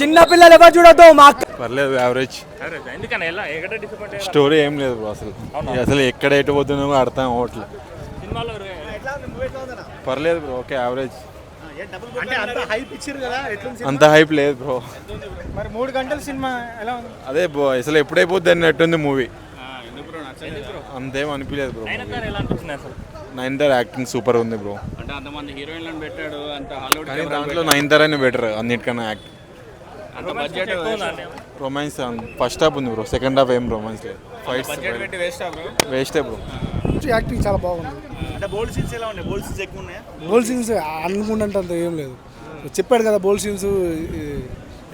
చిన్న పిల్లలు ఎవరు చూడొద్దు మా పర్లేదు యావరేజ్. ఎందుకన్నా ఎలా ఎక్కడ డిసప్పాయింట్ స్టోరీ ఏం లేదు బ్రో అసలు ఎక్కడ ఎటు పోతున్నామో అర్థం అవ్వట్లేదు. సినిమాలో పర్లేదు బ్రో, ఓకే యావరేజ్. అంటే అంత హైప్ ఇచ్చారు కదా, ఎట్లుంది అంత హైప్ లేదు బ్రో. మరి 3 గంటల సినిమా ఎలా ఉంది? అదే బ్రో అసలు ఎప్పుడైపోద్ది అన్నట్టుంది మూవీ. అంతేం అనిపించలేదు బ్రో. ఎలా అనిపించింది అసలు? నయనతార యాక్టింగ్ సూపర్ ఉంది బ్రో. అంటే అంతమంది హీరోయిన్లను పెట్టాడు, అంత హాలీవుడ్ కానీ దాంట్లో నయనతారనే బెటర్ అన్నిటికన్నా యాక్ట్. అంత బడ్జెట్ రొమాన్స్ ఫస్ట్ హాఫ్ ఉంది బ్రో, సెకండ్ హాఫ్ ఏం రొమాన్స్ లేదు. ఫైట్స్ బడ్జెట్ పెట్టి వేస్టా బ్రో? వేస్టే బ్రో. యాక్టింగ్ చాలా బాగుంది. అంటే బోల్డ్ సీన్స్ ఎలా ఉన్నాయి? బోల్డ్ సీన్స్ ఎక్కువ ఉన్నాయా? బోల్ సీన్స్ అనుకుంటే అంత ఏం లేదు. చెప్పాడు కదా బోల్ సీన్స్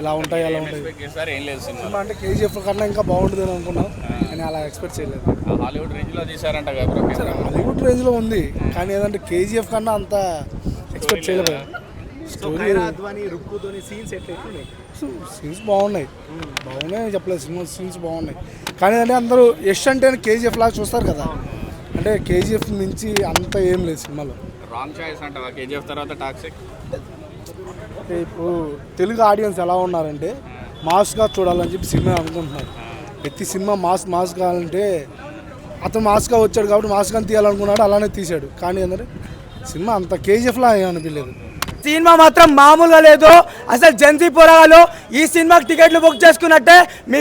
ఇలా ఉంటాయి అలా ఉంటాయి. చేస్తారు ఏం లేదు సినిమా. సినిమా అంటే కేజీఎఫ్ కన్నా ఇంకా బాగుంటుంది అని అనుకున్నాం, కానీ అలా ఎక్స్పెక్ట్ చేయలేదు. హాలీవుడ్ రేంజ్ లో తీసారంట కదా బ్రో. హాలీవుడ్ రేంజ్లో ఉంది, కానీ ఏదంటే కేజీఎఫ్ కన్నా అంత ఎక్స్పెక్ట్ చేయలేదు. స్టోరీ సీన్స్ బాగున్నాయి చెప్పలేదు. సినిమా సీన్స్ బాగున్నాయి, కానీ అంటే అందరూ యష్ అంటే కేజీఎఫ్ లాగా చూస్తారు కదా, అంటే కేజీఎఫ్ మించి అంత ఏం లేదు సినిమాలో. రాంగ్ చాయిస్ అంట కేజీఎఫ్ తర్వాత టాక్సిక్. అంటే ఇప్పుడు తెలుగు ఆడియన్స్ ఎలా ఉన్నారంటే మాస్గా చూడాలని చెప్పి సినిమా అనుకుంటున్నారు. ప్రతి సినిమా మాస్ కావాలంటే అతను మాస్గా వచ్చాడు కాబట్టి మాస్గా తీయాలనుకున్నాడు, అలానే తీశాడు. కానీ ఏంటంటే సినిమా అంత కేజీఎఫ్లా అనిపించలేదు. సినిమా మాత్రం మామూలుగా లేదు. అసలు జెన్సీ పోరాగాలు ఈ సినిమాకి టికెట్లు బుక్ చేసుకున్నట్టే మీ